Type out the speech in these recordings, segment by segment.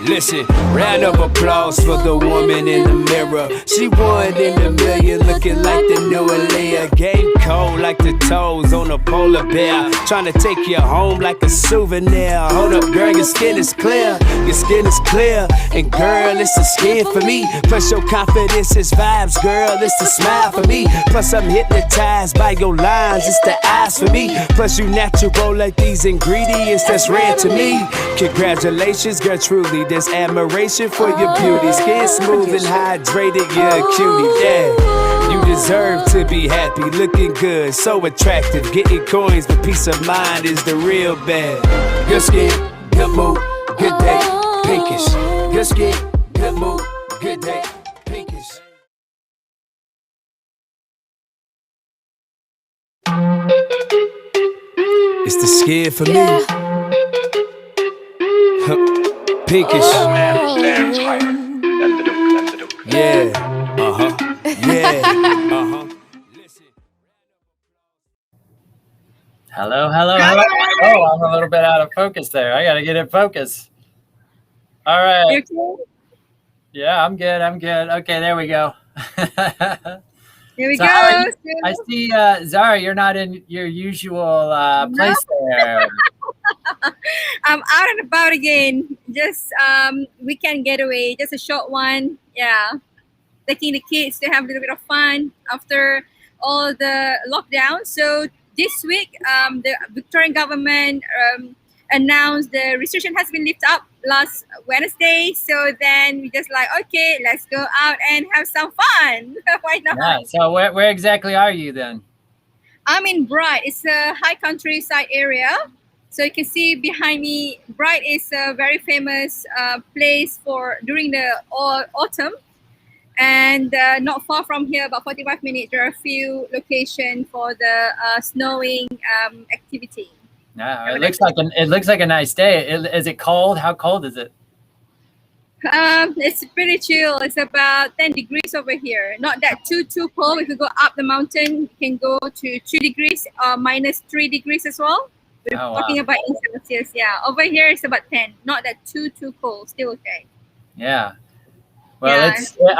Listen, round of applause for the woman in the mirror. She one in a million, looking like the new Aaliyah. Game cold like the toes on a polar bear. Trying to take you home like a souvenir. Hold up, girl, your skin is clear. Your skin is clear. And girl, it's the skin for me. Plus your confidence is vibes, girl, it's the smile for me. Plus I'm hypnotized by your lines, it's the eyes for me. Plus you natural like these ingredients that's rare to me. Congratulations, girl, truly, there's admiration for your beauty. Skin smooth and hydrated, you're a cutie, yeah. You deserve to be happy, looking good, so attractive. Getting coins, but peace of mind is the real bag. Good skin, good mood, good day, Pinkizh. Good skin, good mood, good day, Pinkizh. It's the skin for me. Pinkizh. Yeah. Yeah. Hello. Oh, I'm a little bit out of focus there. I got to get in focus. All right. Yeah, I'm good. Okay, there we go. Here we go. I see, Zara, you're not in your usual place there. I'm out and about again. Just weekend getaway, just a short one. Yeah, taking the kids to have a little bit of fun after all the lockdown. So this week, the Victorian government announced the restriction has been lifted up last Wednesday. So then we just like, okay, let's go out and have some fun. Why not? Yeah. So where exactly are you then? I'm in Bright. It's a high countryside area. So you can see behind me, Bright is a very famous place for during the autumn. And not far from here, about 45 minutes, there are a few locations for the snowing activity. Yeah, it looks like a nice day. Is it cold? How cold is it? It's pretty chill. It's about 10 degrees over here. Not that too cold. If you go up the mountain, you can go to 2 degrees or minus 3 degrees as well. We're talking about in Celsius. Yeah, over here it's about 10. Not that too cold. Still okay. Yeah. Well, yeah.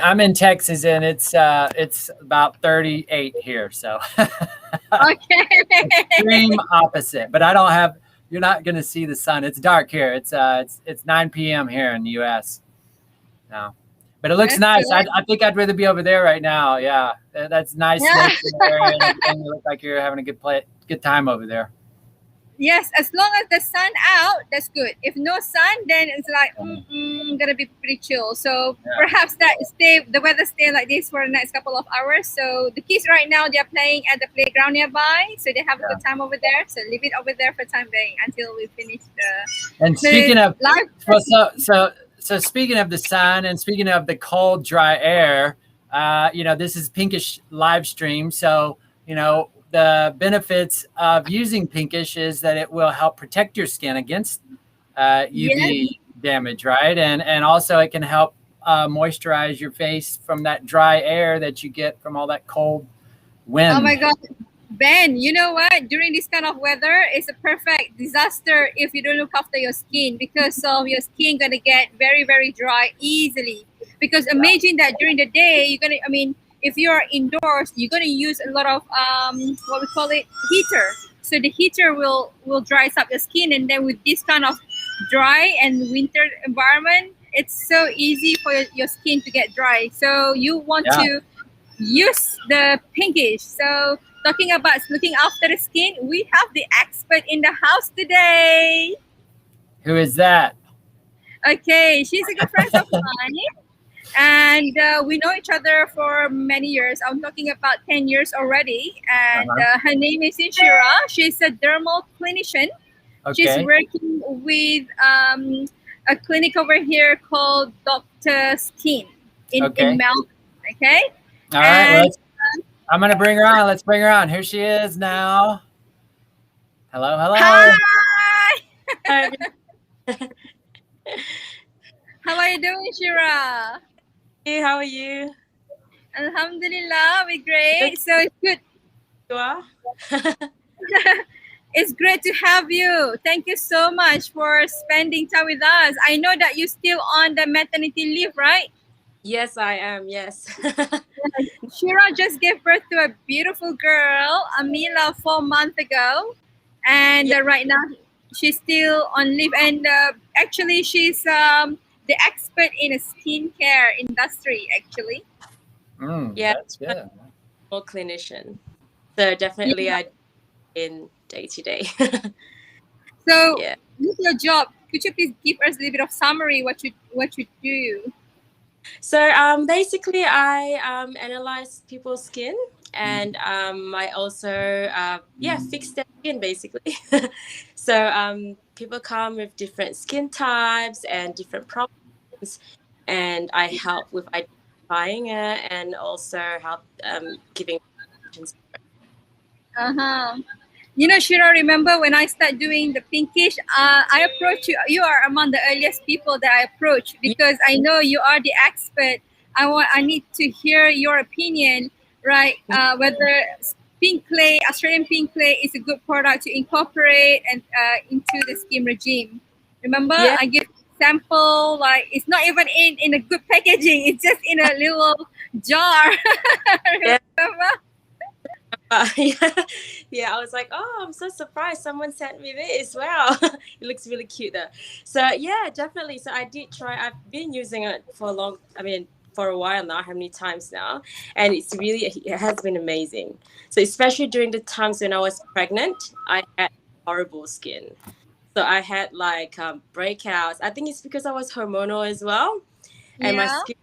I'm in Texas and it's about 38 here. So okay. Extreme opposite. But you're not going to see the sun. It's dark here. It's 9 p.m. here in the U.S. No. But it looks nice. I think I'd rather be over there right now. Yeah, that's nice. Yeah. And you look like you're having a good time over there. Yes, as long as the sun out, that's good. If no sun, then it's like gonna be pretty chill. So perhaps the weather stay like this for the next couple of hours. So the kids right now they're playing at the playground nearby, so they have a good time over there. So leave it over there for time being until we finish the. And speaking of live. So speaking of the sun and speaking of the cold, dry air, this is Pinkizh Livestream. So the benefits of using Pinkizh is that it will help protect your skin against UV damage, right? And also it can help moisturize your face from that dry air that you get from all that cold wind. Oh my God, Ben, you know what? During this kind of weather, it's a perfect disaster if you don't look after your skin, because your skin gonna get very, very dry easily. Because imagine that during the day, if you're indoors, you're going to use a lot of what we call it heater. So the heater will dry up your skin, and then with this kind of dry and winter environment, it's so easy for your skin to get dry. So you want to use the Pinkizh. So talking about looking after the skin, we have the expert in the house today. Who is that? Okay, she's a good friend of mine. And we know each other for many years. I'm talking about 10 years already. And her name is Shira. She's a dermal clinician. Okay. She's working with a clinic over here called Dr. Skin in Melbourne. Okay. All right. I'm going to bring her on. Let's bring her on. Here she is now. Hello. Hi. How are you doing, Shira? Hey, how are you? Alhamdulillah, we're great. So it's good. You are? It's great to have you. Thank you so much for spending time with us. I know that you're still on the maternity leave, right? Yes, I am. Yes. Shira just gave birth to a beautiful girl, Amila, 4 months ago, and Yeah. right now she's still on leave. And actually, she's the expert in a skincare industry. Actually, Yeah. That's good. Dermal clinician. So definitely, yeah. I in day to day. So, Yeah. with your job, could you please give us a little bit of summary what you do? So basically, I analyze people's skin, and I also fix their skin basically. So people come with different skin types and different problems, and I help with identifying it and also help giving. Uh huh. You know, Shira, remember when I started doing the Pinkish, I approached you. You are among the earliest people that I approached because I know you are the expert. I need to hear your opinion, right? Whether pink clay, Australian pink clay, is a good product to incorporate and into the skin regime. Remember, Yeah, I give sample, like it's not even in a good packaging. It's just in a little jar. yeah. Remember? Yeah, yeah. I was like, oh, I'm so surprised someone sent me this. Wow, it looks really cute though. So yeah, definitely. So I did try. I've been using it for a long. I mean, for a while now. How many times now? And it has been amazing. So especially during the times when I was pregnant, I had horrible skin. So I had like breakouts. I think it's because I was hormonal as well, and my Yeah. skin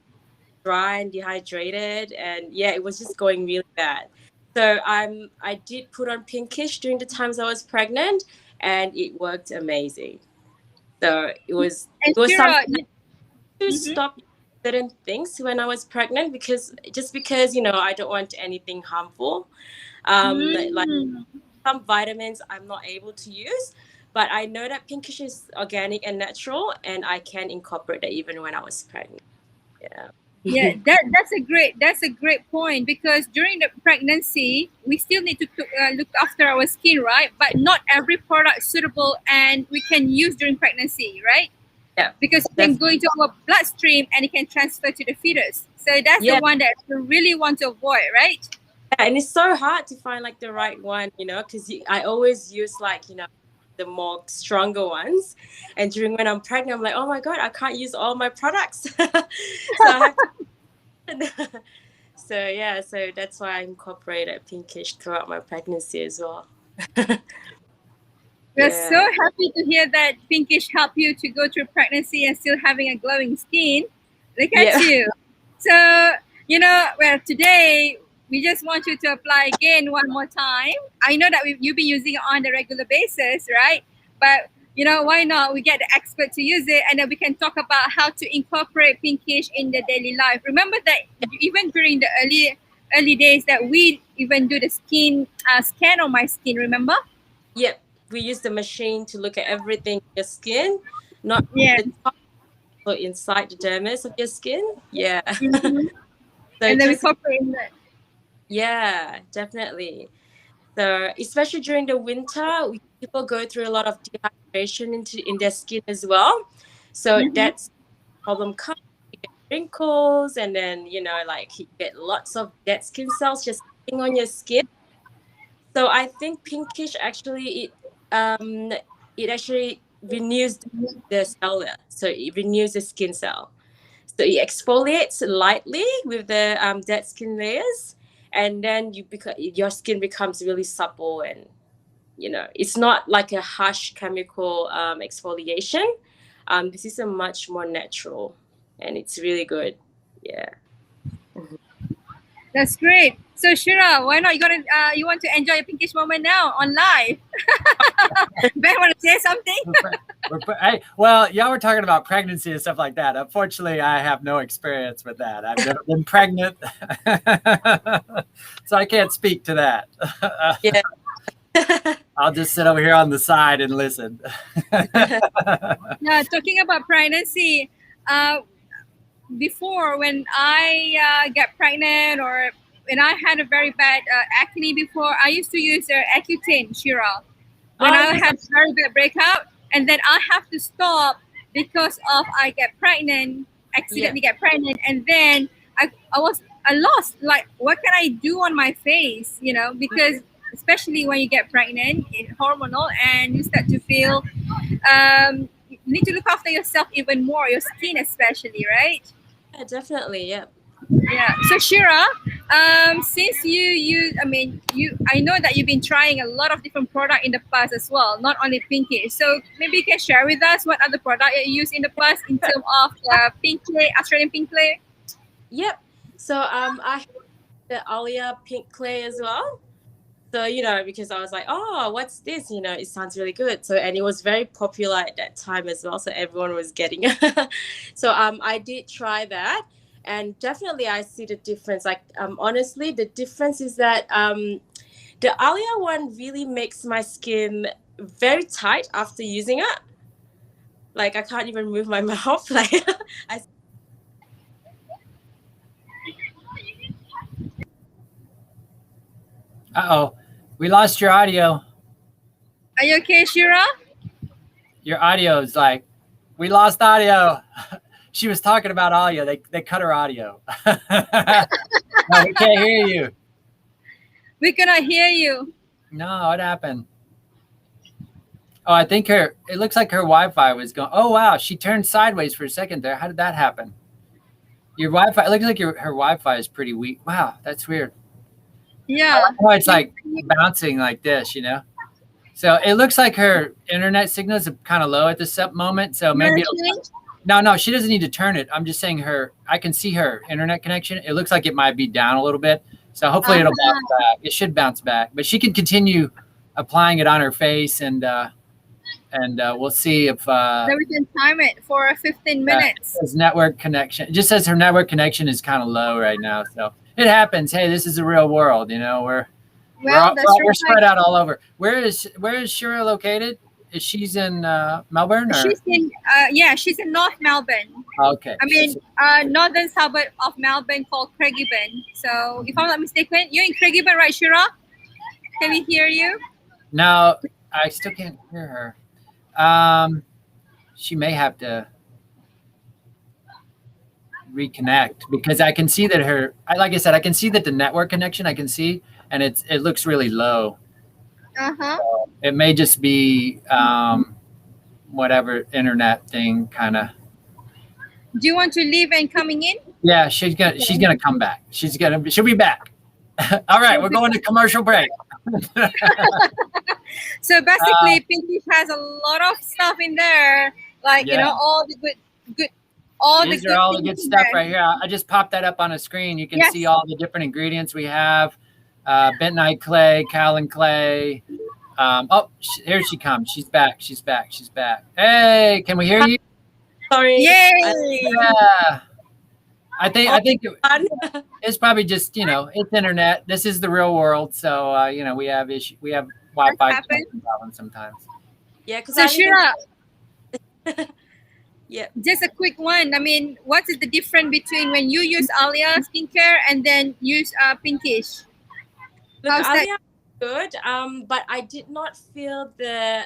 dry and dehydrated, and yeah, it was just going really bad. So I did put on Pinkish during the times I was pregnant, and it worked amazing. So And it was Shira, something to mhm. stop certain things when I was pregnant, because I don't want anything harmful. Like Mm. some vitamins I'm not able to use, but I know that Pinkish is organic and natural, and I can incorporate that even when I was pregnant. Yeah. Yeah, that's a great point because during the pregnancy we still need to look after our skin, right? But not every product is suitable and we can use during pregnancy, right? Yeah. Because it can go into our bloodstream and it can transfer to the fetus. So that's the Yeah. one that we really want to avoid, right? Yeah, and it's so hard to find like the right one, because I always use like, the more stronger ones. And during when I'm pregnant, I'm like, oh my God, I can't use all my products. So I have to. So yeah, so that's why I incorporated Pinkish throughout my pregnancy as well. We're so Yeah. happy to hear that Pinkish helped you to go through pregnancy and still having a glowing skin. Look at Yeah. you. So, well, today we just want you to apply again one more time. I know that you've been using it on a regular basis, right? But, why not? We get the expert to use it and then we can talk about how to incorporate Pinkish in the daily life. Remember that even during the early days that we even do the scan on my skin, remember? Yep. We use the machine to look at everything in your skin, not Yeah. the top or inside the dermis of your skin. Yeah. Mhm. So And then we just incorporate in that. yeah, definitely. So especially during the winter, people go through a lot of dehydration in their skin as well. So Mhm. that's problem comes. You get wrinkles, and then like you get lots of dead skin cells just sitting on your skin. So I think Pinkish actually it actually renews the cell there. So it renews the skin cell. So it exfoliates lightly with the dead skin layers, and then your skin becomes really supple, and it's not like a harsh chemical exfoliation. This is a much more natural, and it's really good. Yeah. That's great. So Shira, why not you want to enjoy a pinkish moment now on live? Ben want to say something? Hey, well, y'all were talking about pregnancy and stuff like that. Unfortunately, I have no experience with that. I've never been pregnant, so I can't speak to that. Yeah. I'll just sit over here on the side and listen. Yeah, talking about pregnancy, before when I get pregnant or when I had a very bad acne before, I used to use Accutane, Shira. when I yes, had very bad breakout, and then I have to stop because of I get pregnant, yeah. accidentally get pregnant, and then I lost. Like, what can I do on my face? You know, because especially when you get pregnant, it's hormonal, and you start to feel you need to look after yourself even more, your skin especially, right? Yeah, definitely. Yeah. Yeah. So Shira, since I know that you've been trying a lot of different product in the past as well, not only Pinky. So maybe you can share with us what other product you used in the past in terms of pink clay, Australian pink clay. Yep. So I have the Alia pink clay as well. So, because I was like, oh, what's this? It sounds really good. So, and it was very popular at that time as well. So everyone was getting it. So I did try that. And definitely I see the difference. Like, honestly, the difference is that the Alia one really makes my skin very tight after using it. Like, I can't even move my mouth. Like, I Uh-oh. We lost your audio. Are you okay, Shira? Your audio is like, we lost audio. She was talking about audio. They cut her audio. No, we can't hear you. We cannot hear you. No, what happened? Oh, I think it looks like her Wi-Fi was going. Oh, wow. She turned sideways for a second there. How did that happen? Your Wi-Fi, it looks like her Wi-Fi is pretty weak. Wow, that's weird. Yeah. Oh, it's like bouncing like this, So it looks like her internet signal is kind of low at this moment. So maybe no, she doesn't need to turn it. I'm just saying I can see her internet connection. It looks like it might be down a little bit. So hopefully it'll bounce back. It should bounce back, but she can continue applying it on her face, and we'll see if then we can time it for 15 minutes. His network connection. It just says her network connection is kind of low right now. So it happens. Hey, this is the real world. We're spread out all over. Where is Shira located? Is she's in Melbourne? Or? She's in she's in North Melbourne. Okay. I mean, northern suburb of Melbourne called Craigieburn. So if I'm not mistaken, you're in Craigieburn, right, Shira? Can we hear you? No, I still can't hear her. She may have to reconnect, because I can see that like I said, I can see that the network connection I can see, and it looks really low. So it may just be whatever internet thing kind of. Do you want to leave and coming in? Yeah, she's gonna come back. She'll be back. All right, we're going to commercial break. So basically, Pinkizh has a lot of stuff in there, like all the good, These are all the good stuff right here. I just popped that up on a screen. You can see all the different ingredients we have. Bentonite clay, kaolin clay. Here she comes. She's back. Hey, can we hear you? Sorry. Yay! Yeah. I think it's probably just, it's internet. This is the real world. So, we have Wi-Fi problems sometimes. Yeah. Cause so Shira, yeah. Just a quick one. I mean, what is the difference between when you use Alia skincare and then use Pinkizh? Look, Alia good, but I did not feel the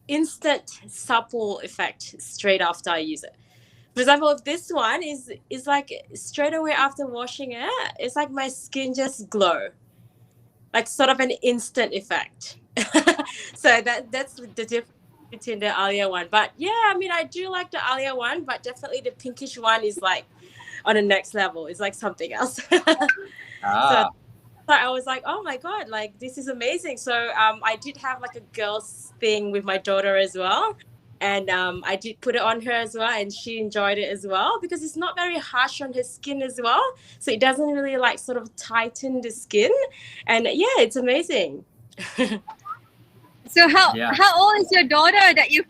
instant supple effect straight after I use it. For example, if this one is like straight away after washing it, it's like my skin just glow, like sort of an instant effect. So that's the difference between the Alia one. But yeah, I mean, I do like the Alia one, but definitely the Pinkizh one is like on the next level. It's like something else. So I was like, oh my God, like this is amazing. So I did have like a girls thing with my daughter as well. And I did put it on her as well, and she enjoyed it as well, because it's not very harsh on her skin as well. So it doesn't really like sort of tighten the skin. And yeah, it's amazing. So how old is your daughter that you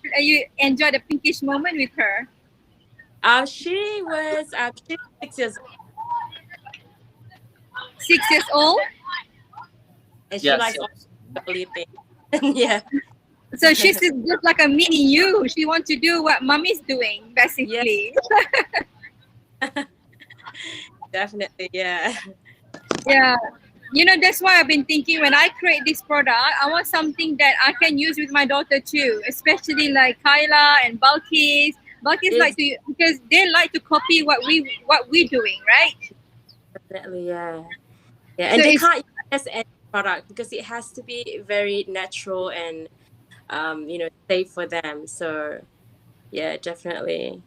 enjoy the Pinkizh moment with her? She was 6 years old. 6 years old? And she likes all the things. Yeah. So she's just like a mini you. She wants to do what mommy's doing, basically. Yeah. Definitely, yeah. Yeah. you know, that's why I've been thinking when I create this product, I want something that I can use with my daughter too, especially like Kyla and Balkis. Balkis like It's to, because they like to copy what we're doing, right? definitely, yeah. Yeah, So and they it's can't use it as any product because it has to be very natural and safe for them. So yeah, definitely.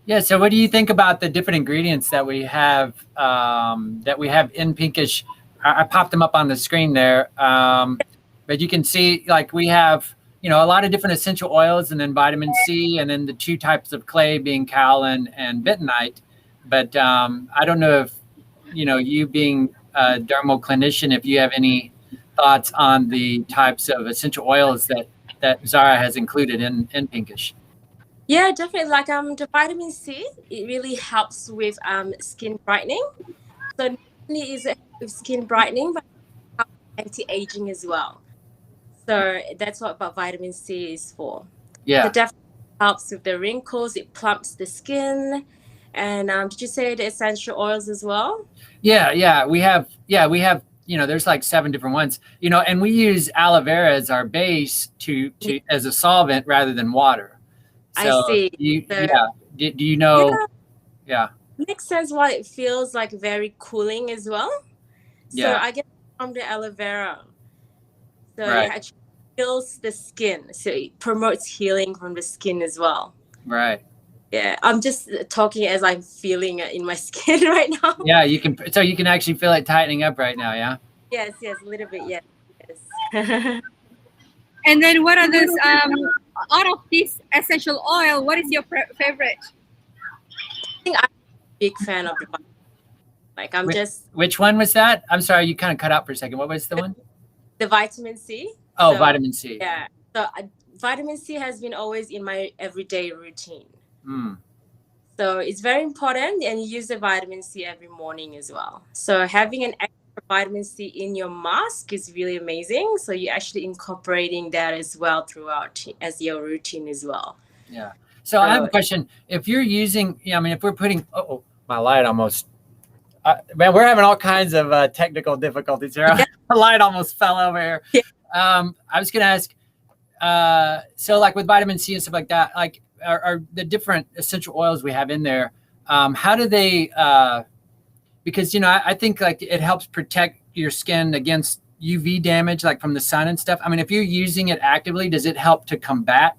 Yeah. So, what do you think about the different ingredients that we have in Pinkish? I popped them up on the screen there, but you can see like we have a lot of different essential oils, and then vitamin C, and then the two types of clay being kaolin and bentonite. But I don't know if you being a dermal clinician, if you have any thoughts on the types of essential oils that Zara has included in Pinkish. Yeah, definitely. Like the vitamin C, it really helps with skin brightening. So not only is it with skin brightening, but anti-aging as well. So that's what vitamin C is for. So Yeah. definitely helps with the wrinkles. It plumps the skin. And did you say the essential oils as well? Yeah, we have, there's like 7 different ones, and we use aloe vera as our base to as a solvent rather than water. I So see. you, So yeah, do you yeah, know? Yeah, makes sense why it feels like very cooling as well. So yeah, I get from the aloe vera. So it right, actually heals the skin. So it promotes healing from the skin as well. right. Yeah, I'm just talking as I'm feeling it in my skin right now. Yeah, you can actually feel it tightening up right now. Yeah. Yes, a little bit. Yes, yes. and then what are this out of this essential oil? What is your favorite? I think I'm a big fan of the vitamin. Like I'm just Which one was that? I'm sorry, you kind of cut out for a second. What was the one? the vitamin C. Oh, So vitamin C. yeah, so vitamin C has been always in my everyday routine. Mm. So it's very important, and you use the vitamin C every morning as well. So having an extra vitamin C in your mask is really amazing. So you're actually incorporating that as well throughout as your routine as well. Yeah. So I have a question. If you're using, I mean, if we're putting, my light almost, man, we're having all kinds of technical difficulties here. Yeah. The light almost fell over here. Yeah. I was going to ask, so like with vitamin C and stuff like that, like are the different essential oils we have in there, how do they, because, I think like it helps protect your skin against UV damage, like from the sun and stuff. I mean, if you're using it actively, does it help to combat,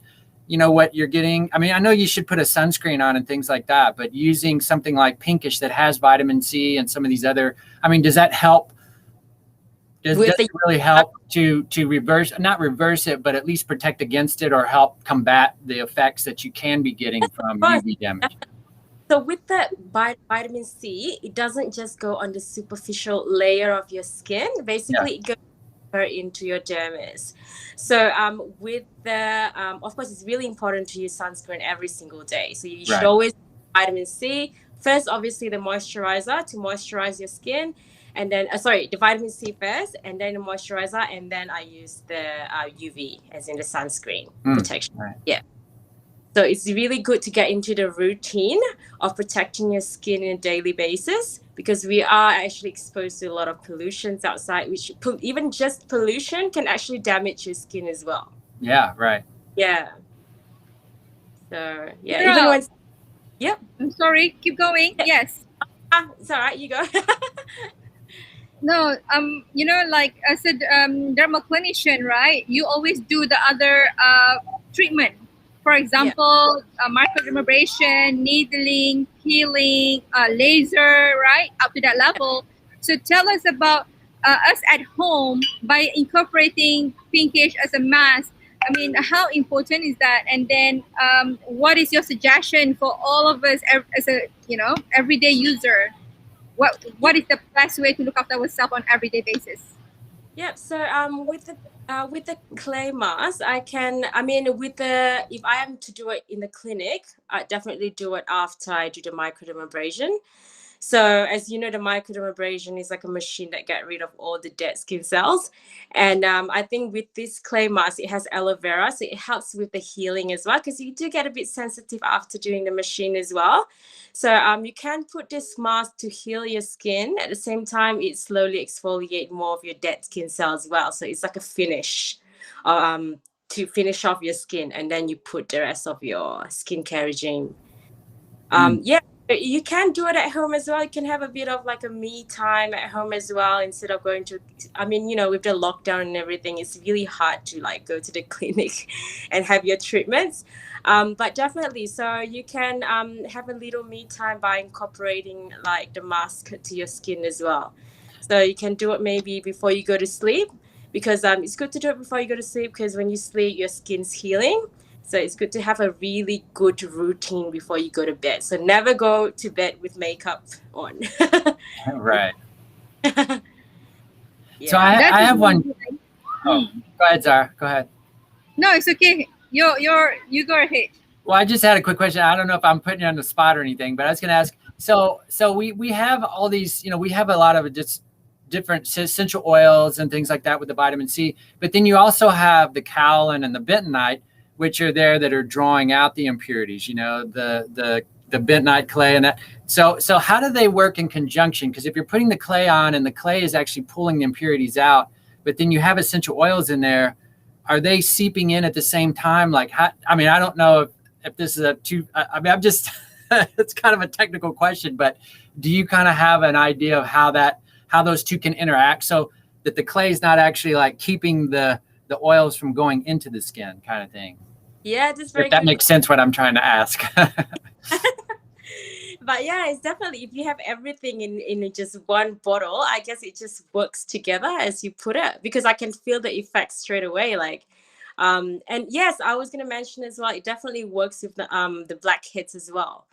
what you're getting? I mean, I know you should put a sunscreen on and things like that, but using something like Pinkish that has vitamin C and some of these other, I mean, does that help? Does it really help to not reverse it, but at least protect against it or help combat the effects that you can be getting from UV damage? So with the vitamin C, it doesn't just go on the superficial layer of your skin. Basically, it goes into your dermis. So with the of course, it's really important to use sunscreen every single day. So you should always vitamin C first. Obviously, the moisturizer to moisturize your skin, and then the vitamin C first, and then the moisturizer, and then I use the UV as in the sunscreen protection. Right. Yeah. So it's really good to get into the routine of protecting your skin on a daily basis, because we are actually exposed to a lot of pollutions outside, which even just pollution can actually damage your skin as well. Yeah, right. Yeah. So yeah, Girl. even when yep. I'm sorry, keep going. Yes. It's all right, you go. No, like as a dermal clinician, right? You always do the other treatment. For example, microdermabrasion, needling, peeling, laser, right? Up to that level. So tell us about us at home by incorporating Pinkish as a mask. I mean, how important is that? And then what is your suggestion for all of us as a, everyday user? What is the best way to look after ourselves on everyday basis? Yep. So with the clay mask, if I am to do it in the clinic, I definitely do it after I do the microdermabrasion. So as you know, the microdermabrasion is like a machine that get rid of all the dead skin cells. And I think with this clay mask, it has aloe vera, so it helps with the healing as well, because you do get a bit sensitive after doing the machine as well. So you can put this mask to heal your skin. At the same time, it slowly exfoliate more of your dead skin cells as well. So it's like a finish to finish off your skin, and then you put the rest of your skincare regime. Yeah, you can do it at home as well. You can have a bit of like a me time at home as well, instead of going to, I mean, you know, with the lockdown and everything, it's really hard to like go to the clinic and have your treatments. But definitely, so you can have a little me time by incorporating like the mask to your skin as well. So you can do it maybe before you go to sleep, because it's good to do it before you go to sleep, because when you sleep, your skin's healing. So it's good to have a really good routine before you go to bed. So never go to bed with makeup on. Right. Yeah. So I have one. Oh, go ahead, Zara. Go ahead. No, it's okay. You go ahead. Well, I just had a quick question. I don't know if I'm putting you on the spot or anything, but I was going to ask. So we have all these, you know, we have a lot of just different essential oils and things like that with the vitamin C, but then you also have the kaolin and the bentonite, which are there that are drawing out the impurities, you know, the bentonite clay and that. So how do they work in conjunction? Because if you're putting the clay on and the clay is actually pulling the impurities out, but then you have essential oils in there, are they seeping in at the same time? Like, how, I mean, I don't know if this is I'm just, it's kind of a technical question, but do you kind of have an idea of how those two can interact so that the clay is not actually like keeping the oils from going into the skin kind of thing? Yeah, that's very if that good. makes sense what I'm trying to ask. But yeah, it's definitely, if you have everything in just one bottle, I guess it just works together as you put it, because I can feel the effects straight away. Like, and yes, I was going to mention as well, it definitely works with the blackheads as well.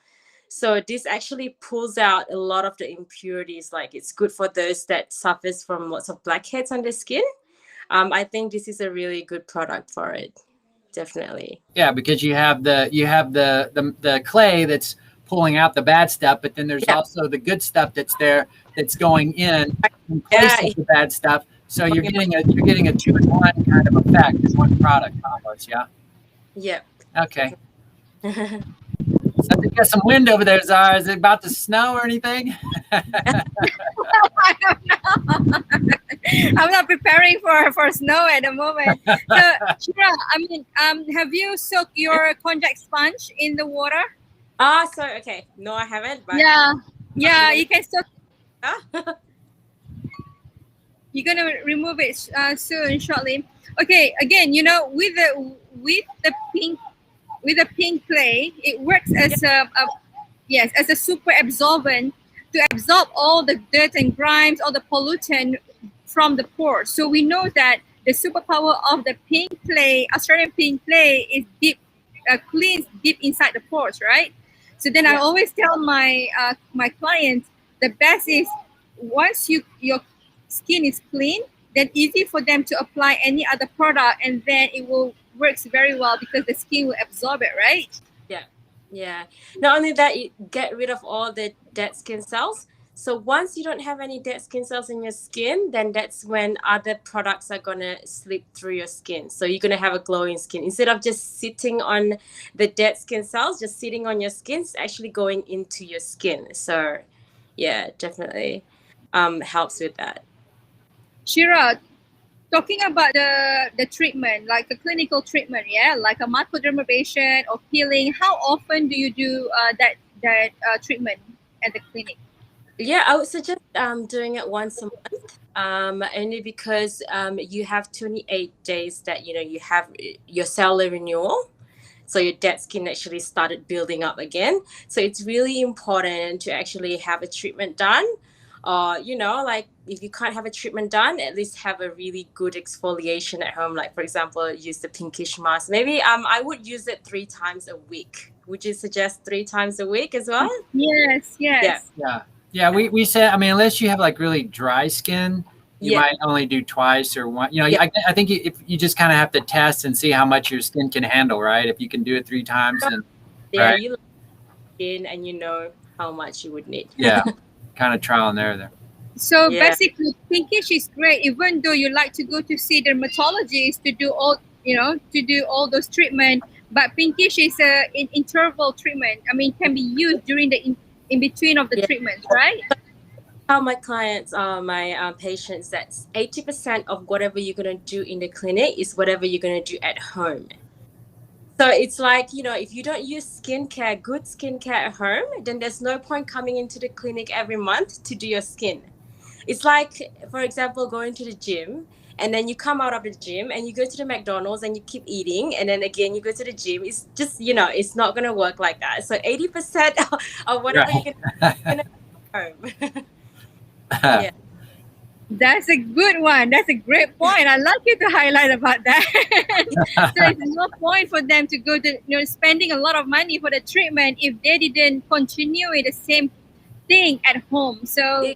So this actually pulls out a lot of the impurities. Like, it's good for those that suffers from lots of blackheads on their skin. I think this is a really good product for it. Definitely. Yeah, because you have the clay that's pulling out the bad stuff, but then there's also the good stuff that's there that's going in place of the bad stuff. So you're getting a 2-in-1 kind of effect in one product almost. Yeah. Yep. Okay. So I think there's some wind over there, Zara. Is it about to snow or anything? I don't know. I'm not preparing for snow at the moment. So, Shira, I mean, have you soaked your konjac sponge in the water? So okay, no, I haven't. But yeah, you can soak. Huh? You're gonna remove it soon, shortly. Okay, again, you know, with the pink clay, it works as as a super absorbent to absorb all the dirt and grimes, all the pollutant from the pores. So we know that the superpower of the pink clay, Australian pink clay, is deep, cleans deep inside the pores, right? So then I always tell my my clients, the best is once your skin is clean, then easy for them to apply any other product, and then it will works very well because the skin will absorb it, right? Yeah. Not only that, you get rid of all the dead skin cells. So once you don't have any dead skin cells in your skin, then that's when other products are going to slip through your skin. So you're going to have a glowing skin. Instead of just sitting on the dead skin cells, just sitting on your skin, it's actually going into your skin. So yeah, definitely helps with that. Shira, talking about the treatment, like a clinical treatment, like a microdermabrasion or peeling, how often do you do that treatment at the clinic? Yeah, I would suggest doing it once a month, only because you have 28 days that, you know, you have your cellular renewal. So your dead skin actually started building up again. So it's really important to actually have a treatment done. You know, like if you can't have a treatment done, at least have a really good exfoliation at home. Like, for example, use the Pinkizh mask. Maybe I would use it 3 times a week. Would you suggest 3 times a week as well? Yes. Yeah. We say, I mean, unless you have like really dry skin, you might only do twice or one. You know, I think if you just kind of have to test and see how much your skin can handle, right? If you can do it 3 times, and you look in and you know how much you would need. Yeah. kind of trial and error there. So Yeah. basically, Pinkish is great, even though you like to go to see dermatologists to do all, to do all those treatment. But Pinkish is an interval treatment. I mean, can be used during the in between of the treatments, right? Tell my clients, my patients, that 80% of whatever you're gonna do in the clinic is whatever you're gonna do at home. So it's like, if you don't use skincare, good skincare at home, then there's no point coming into the clinic every month to do your skin. It's like, for example, going to the gym, and then you come out of the gym and you go to the McDonald's and you keep eating, and then again you go to the gym. It's just, it's not gonna work like that. So 80% of whatever you're gonna do home. Yeah. That's a good one. That's a great point. I'd like you to highlight about that. So it's no point for them to go to spending a lot of money for the treatment if they didn't continue with the same thing at home. So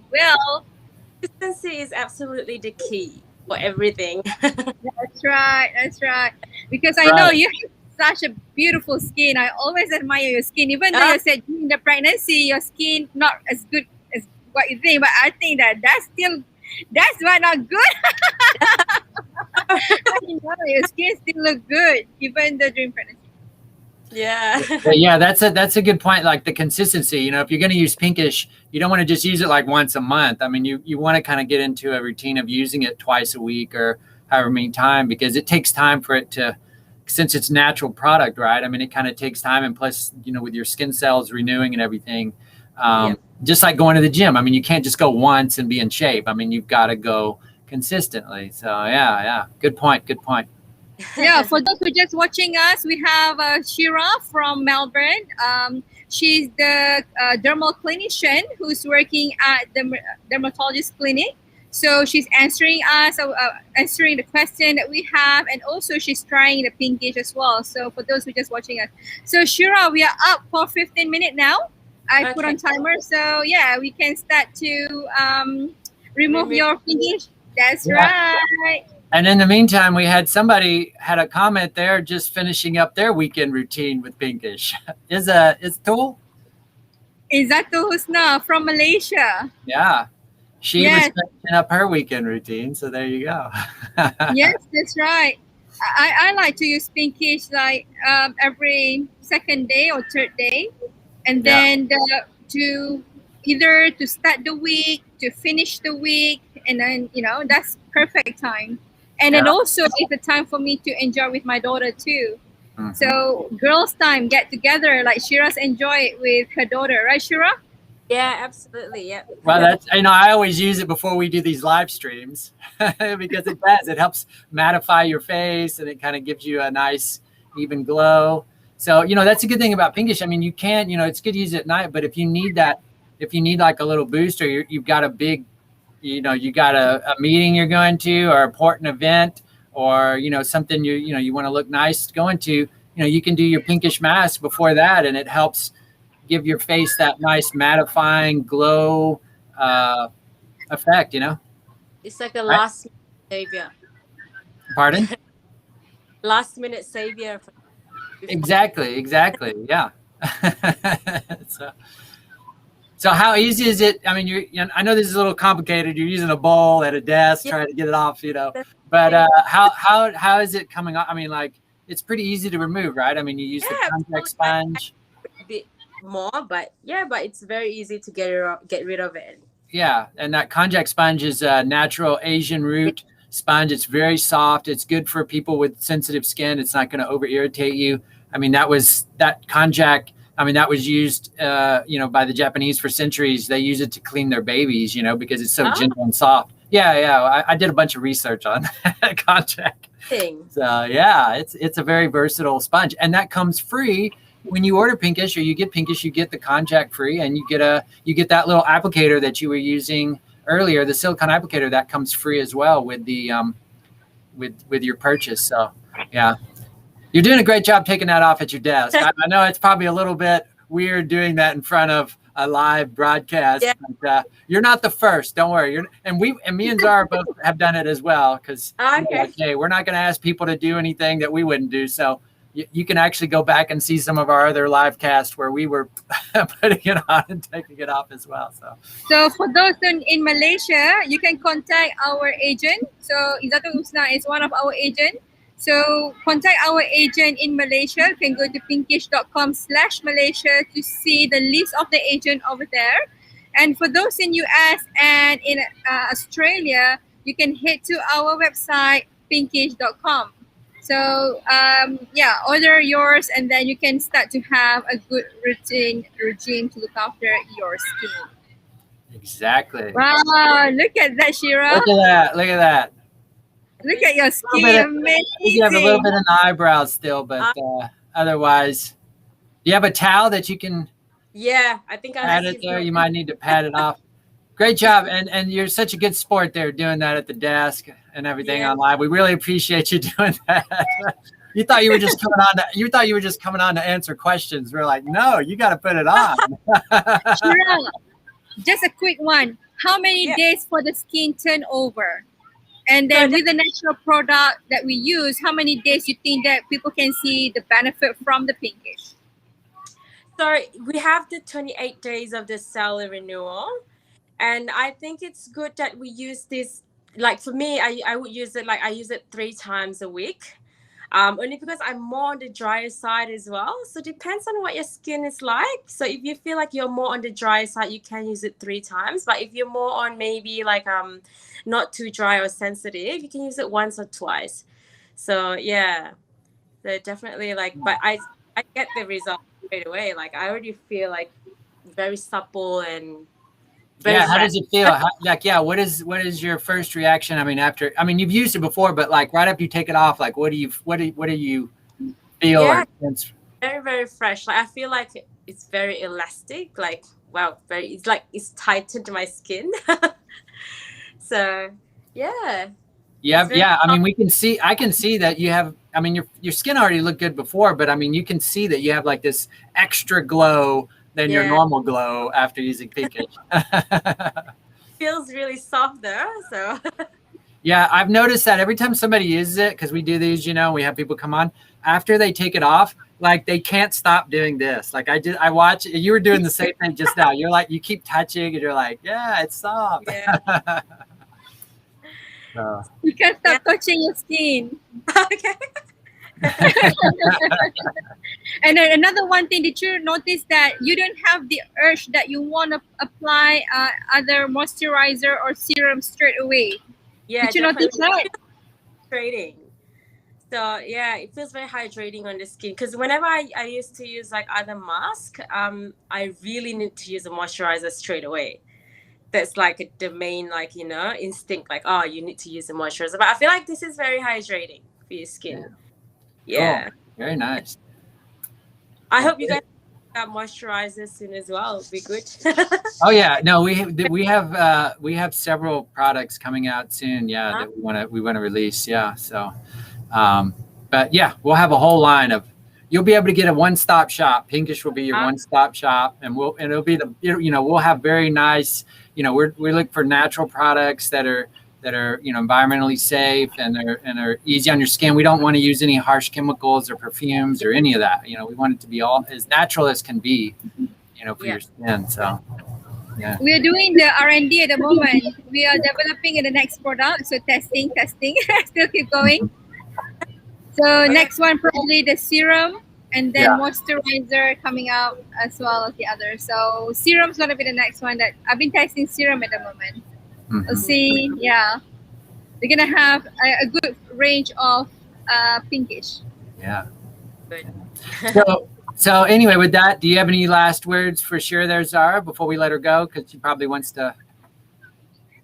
Consistency is absolutely the key for everything. That's right. Because I know you have such a beautiful skin. I always admire your skin. Even though you said during the pregnancy your skin not as good as what you think, but I think that's why not good. Your skin still look good even though during pregnancy. Yeah. That's a good point. Like the consistency, if you're going to use Pinkish, you don't want to just use it like once a month. I mean, you want to kind of get into a routine of using it twice a week or however many time, because it takes time for it to, since it's natural product, right? I mean, it kind of takes time, and plus, with your skin cells renewing and everything, just like going to the gym. I mean, you can't just go once and be in shape. I mean, you've got to go consistently. So yeah. Good point. Yeah, for those who are just watching us, we have Shira from Melbourne. She's the dermal clinician who's working at the dermatologist clinic. So she's answering the question that we have, and also she's trying the Pinkish as well. So for those who are just watching us, so Shira, we are up for 15 minutes now. I put on timer, so yeah, we can start to remove your Pinkish. That's right. And in the meantime, we had somebody had a comment there, just finishing up their weekend routine with Pinkish. Is Tul? Izzatu Husna from Malaysia. Yeah. She was finishing up her weekend routine. So there you go. Yes, that's right. I like to use Pinkish like every second day or third day. And then to either to start the week, to finish the week. And then, that's perfect time. And then also it's a time for me to enjoy with my daughter too. Mm-hmm. So girls' time, get together, like Shira's enjoy it with her daughter, right, Shira? Yeah, absolutely. Yeah. Well, that's, I always use it before we do these live streams because it helps mattify your face, and it kind of gives you a nice even glow. So, that's a good thing about Pinkish. I mean, you can, it's good to use it at night, but if you need like a little booster, you've got a big, you got a meeting you're going to, or an important event, or, something you want to look nice going to, you can do your Pinkish mask before that, and it helps give your face that nice mattifying glow effect, It's like a last minute savior. Pardon? Last minute savior. Exactly. Yeah. So how easy is it? I mean, I know this is a little complicated. You're using a bowl at a desk, trying to get it off, but how is it coming off? I mean, like, it's pretty easy to remove, right? I mean, you use the contact sponge. A bit more, but it's very easy to get rid of it. Yeah, and that konjac sponge is a natural Asian root sponge. It's very soft. It's good for people with sensitive skin. It's not going to over irritate you. I mean, that konjac. I mean, that was used, by the Japanese for centuries. They use it to clean their babies, because it's so gentle and soft. Yeah. I did a bunch of research on konjac. So yeah, it's a very versatile sponge, and that comes free when you order Pinkish, or you get Pinkish. You get the konjac free, and you get that little applicator that you were using earlier, the silicone applicator, that comes free as well with the with your purchase. So yeah. You're doing a great job taking that off at your desk. I know it's probably a little bit weird doing that in front of a live broadcast. Yeah. But, you're not the first. Don't worry. And me and Zara both have done it as well, because we're not going to ask people to do anything that we wouldn't do. So you can actually go back and see some of our other live casts where we were putting it on and taking it off as well. So for those in Malaysia, you can contact our agent. So Izzatu Usna is one of our agents. So contact our agent in Malaysia. You can go to pinkizh.com/Malaysia to see the list of the agent over there. And for those in US and in Australia, you can head to our website, pinkizh.com. So order yours, and then you can start to have a good regime to look after your skin. Exactly. Wow, look at that, Shira. Look at that. Look at that. Look at your skin, amazing. You have a little bit in the eyebrows still, but otherwise, you have a towel that you can Yeah, I think I pat it there. You might need to pat it off. Great job, and you're such a good sport there, doing that at the desk and everything on live. We really appreciate you doing that. You thought you were just coming on. You thought you were just coming on to answer questions. We're like, no, you got to put it on. Shira, just a quick one. How many days for the skin turnover? And then with the natural product that we use, how many days you think that people can see the benefit from the Pinkizh? So we have the 28 days of the cell renewal. And I think it's good that we use this. Like for me, I would use it, I use it 3 times a week. Only because I'm more on the drier side as well. So it depends on what your skin is like. So if you feel like you're more on the drier side, you can use it 3 times. But if you're more on maybe not too dry or sensitive, you can use it once or twice. So yeah, so definitely but I get the result straight away. Like I already feel like very supple and how does it feel? What is your first reaction? I mean, you've used it before, but right after you take it off, what do you feel? Yeah, very, very fresh. I feel like it's very elastic. It's tightened to my skin. So yeah. Yeah. I mean, I can see that you have. I mean, your skin already looked good before, but I mean, you can see that you have this extra glow than your normal glow after using Pinkizh. Feels really soft there, so. Yeah, I've noticed that every time somebody uses it, because we do these, we have people come on, after they take it off, they can't stop doing this. I watch, you were doing the same thing just now. You're you keep touching and you're like, yeah, it's soft. Yeah. You can't stop touching your skin. Okay. And then another one thing, did you notice that you don't have the urge that you want to apply other moisturizer or serum straight away? Yeah, did you notice that? Hydrating. So yeah, it feels very hydrating on the skin. Because whenever I used to use other mask, I really need to use a moisturizer straight away. That's the main instinct. You need to use a moisturizer. But I feel like this is very hydrating for your skin. Yeah. Cool. Very nice. I hope you guys have moisturizers soon as well. It'll be good. Oh yeah, no, we have several products coming out soon. Yeah, that we want to release. Yeah, so, but yeah, we'll have a whole line of. You'll be able to get a one-stop shop. Pinkizh will be your one-stop shop, and it'll be we'll have very nice. We look for natural products that are environmentally safe and are easy on your skin. We don't want to use any harsh chemicals or perfumes or any of that. We want it to be all as natural as can be, for your skin. So, yeah. We are doing the R&D at the moment. We are developing the next product. So testing, still keep going. So next one, probably the serum, and then moisturizer coming out as well as the other. So serum's going to be the next one that I've been testing serum at the moment. We'll see. Yeah, we're gonna have a good range of Pinkizh. Yeah. So anyway, with that, do you have any last words for Shira there, Zara, before we let her go? Because she probably wants to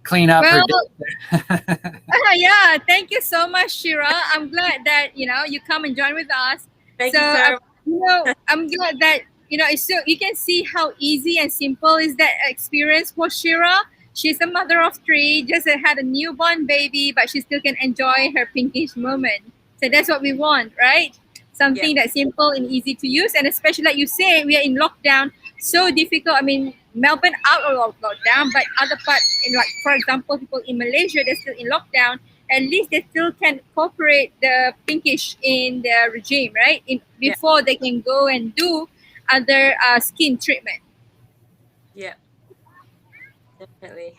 clean up her day. Yeah, thank you so much, Shira. I'm glad that you come and join with us. Thank you, sir. I'm glad that so you can see how easy and simple is that experience for Shira. She's a mother of 3, just had a newborn baby, but she still can enjoy her Pinkizh moment. So that's what we want, right? Something that's simple and easy to use. And especially like you say, we are in lockdown, so difficult. I mean, Melbourne out of lockdown, but other parts, for example, people in Malaysia, they're still in lockdown. At least they still can incorporate the Pinkizh in their regime, right? Before they can go and do other skin treatment. Yeah, definitely.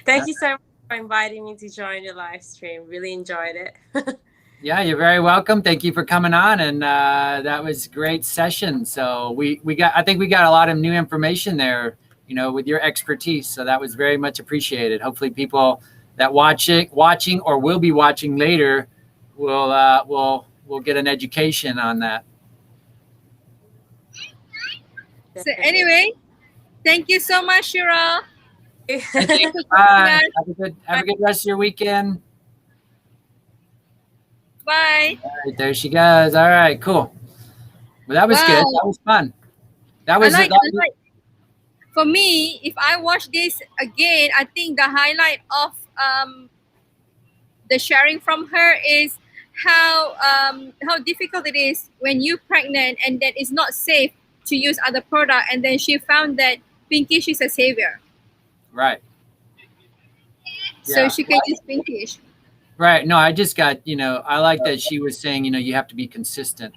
Thank you so much for inviting me to join your live stream. Really enjoyed it. Yeah, you're very welcome. Thank you for coming on, and that was a great session. So I think we got a lot of new information there, with your expertise. So that was very much appreciated. Hopefully, people that watching or will be watching later will get an education on that. So anyway, thank you so much, Cheryl. Bye. Have a good rest of your weekend. Bye. All right, there she goes. All right, cool. Well, that was good. That was fun. That was I like, for me, if I watch this again, I think the highlight of the sharing from her is how difficult it is when you're pregnant and that it's not safe to use other product, and then she found that Pinkizh is a savior. Right. So she can use Pinkizh. Right. No, I just got, I like that she was saying, you have to be consistent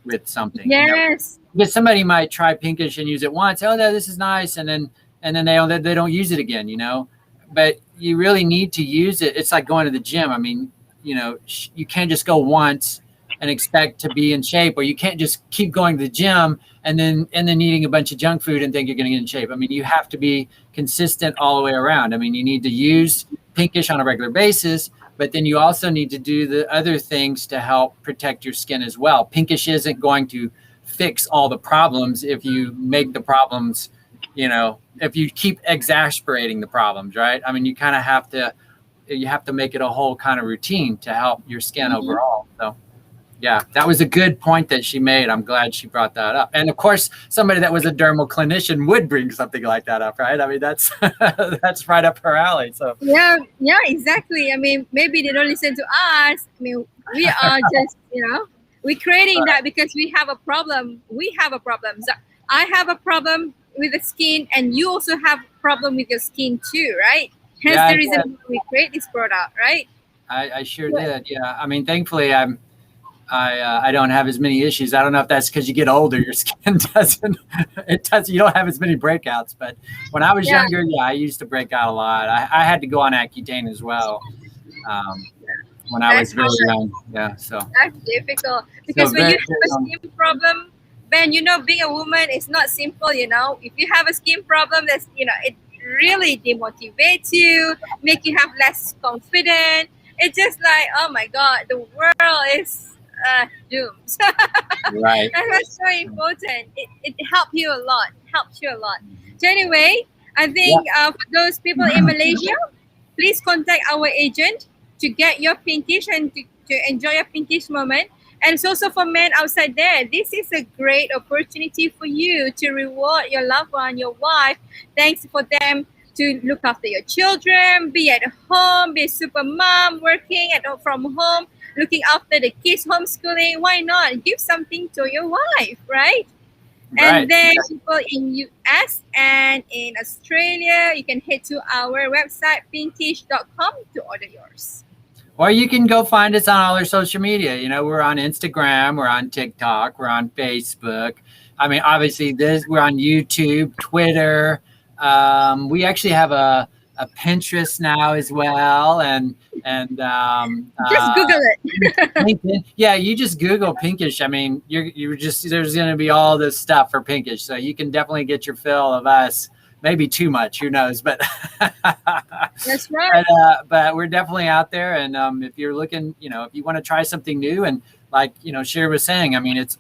with something. Yes. Because somebody might try Pinkizh and use it once. Oh, no, this is nice. And then they don't use it again, but you really need to use it. It's like going to the gym. I mean, you can't just go once and expect to be in shape, or you can't just keep going to the gym and then eating a bunch of junk food and think you're going to get in shape. I mean, you have to be consistent all the way around. I mean, you need to use Pinkizh on a regular basis, but then you also need to do the other things to help protect your skin as well. Pinkizh isn't going to fix all the problems if you make the problems, if you keep exasperating the problems, right? I mean, you kind of have to make it a whole kind of routine to help your skin overall. So yeah, that was a good point that she made. I'm glad she brought that up. And of course, somebody that was a dermal clinician would bring something like that up, right? I mean, that's that's right up her alley. So yeah, exactly. I mean, maybe they don't listen to us. I mean, we are just, we're creating that because we have a problem. We have a problem. So I have a problem with the skin, and you also have a problem with your skin too, right? Hence the reason we create this product, right? I sure did. Yeah. I mean, thankfully, I don't have as many issues. I don't know if that's because you get older, your skin doesn't. You don't have as many breakouts. But when I was younger, I used to break out a lot. I had to go on Accutane as well when I was very young. Yeah, so that's difficult because when you have a skin problem, Ben, being a woman is not simple. If you have a skin problem, that's it really demotivates you, make you have less confidence. It's just like, oh my God, the world is doomed. Right. That's so important. It helps you a lot. So anyway, I think for those people in Malaysia, please contact our agent to get your Pinkizh and to enjoy your Pinkizh moment. And it's also for men outside there. This is a great opportunity for you to reward your loved one, your wife. Thanks for them to look after your children, be at home, be a super mom, working from home, looking after the kids, homeschooling. Why not give something to your wife, right? And then people in US and in Australia, you can head to our website, pinkizh.com, to order yours. Or you can go find us on all our social media. We're on Instagram, we're on TikTok, we're on Facebook. I mean, obviously, we're on YouTube, Twitter. We actually have a Pinterest now as well, and just Google it. LinkedIn. Yeah, you just Google Pinkizh. I mean, there's going to be all this stuff for Pinkizh, so you can definitely get your fill of us. Maybe too much, who knows? But that's right. But we're definitely out there, and if you're looking, if you want to try something new, and like Sherry was saying, I mean, it's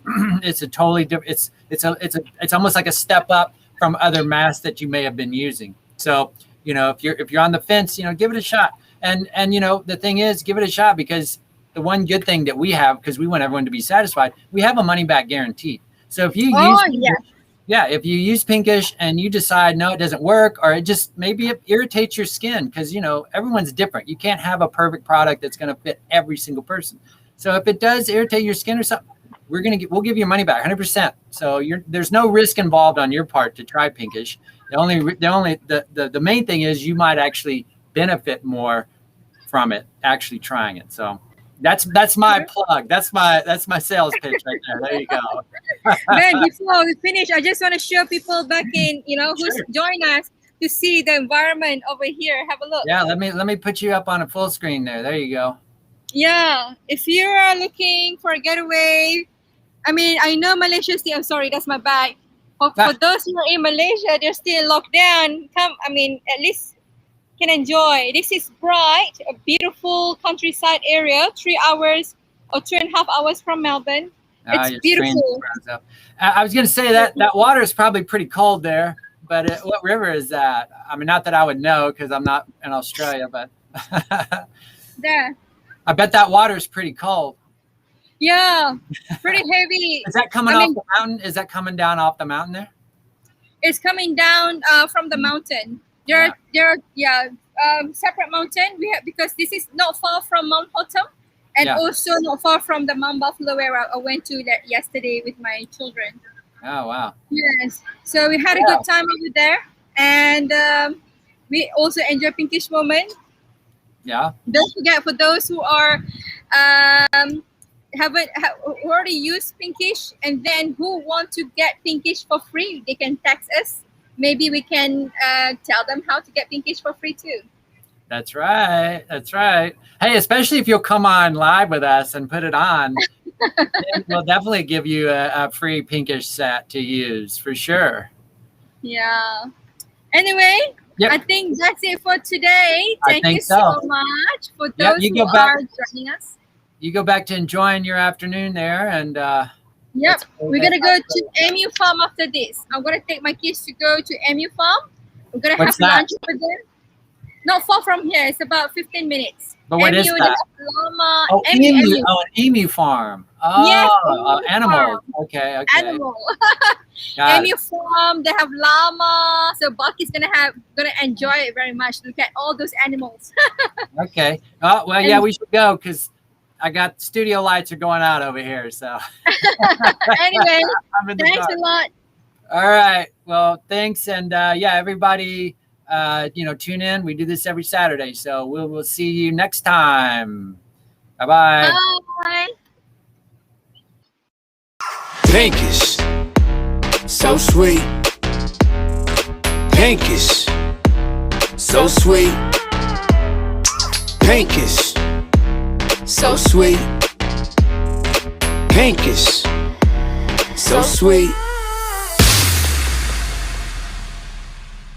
a totally different. It's almost like a step up from other masks that you may have been using. So if you're on the fence, give it a shot. And the thing is, give it a shot, because the one good thing that we have, because we want everyone to be satisfied, we have a money back guarantee. So if you if you use Pinkizh and you decide no, it doesn't work, or maybe it irritates your skin, because everyone's different. You can't have a perfect product that's going to fit every single person. So if it does irritate your skin or something, we'll give you money back 100%. So there's no risk involved on your part to try Pinkizh. The main thing is you might actually benefit more from it, actually trying it. So That's my plug. That's my sales pitch right there. There you go. Ben, before we finish, I just want to show people back in, who's joined us to see the environment over here. Have a look. Yeah, let me put you up on a full screen there. There you go. Yeah, if you are looking for a getaway, I mean, I know Malaysia still. I'm sorry, that's my bag. For those who are in Malaysia, they're still locked down. At least can enjoy. This is bright, a beautiful countryside area. 3 hours or 2.5 hours from Melbourne. It's beautiful. I was going to say that water is probably pretty cold there, but what river is that? I mean, not that I would know because I'm not in Australia, but there. I bet that water is pretty cold. Yeah, pretty heavy. Is that coming off the mountain? Is that coming down off the mountain there? It's coming down from the mountain. There are separate mountain. We have, because this is not far from Mount Hotham, and also not far from the Mount Buffalo where I went to yesterday with my children. Oh wow! Yes, so we had a good time over there, and we also enjoy Pinkizh Moment. Yeah. Don't forget, for those who are who already used Pinkizh and then who want to get Pinkizh for free, they can text us. Maybe we can tell them how to get Pinkizh for free too. That's right. That's right. Hey, especially if you'll come on live with us and put it on, we'll definitely give you a free Pinkizh set to use for sure. Yeah. Anyway, I think that's it for today. Thank you so much for those who are joining us. You go back to enjoying your afternoon there, and we're gonna go to MU Farm after this. I'm gonna take my kids to go to MU Farm. We're gonna have lunch with them. Not far from here. It's about 15 minutes. But what is that? Llama, emu. Oh, an emu farm. Oh, yes, animals. Farm. Okay. Animal. MU Farm. They have llama. So Bucky's gonna enjoy it very much. Look at all those animals. Okay. Oh well, yeah, we should go because I got studio lights are going out over here. So anyway, thanks a lot. All right. Well, thanks, and everybody. Tune in. We do this every Saturday, so we'll see you next time. Bye-bye. Bye. Pinkizh, so sweet. Pinkizh, so sweet. Pinkizh, so sweet. Pinkizh, so sweet.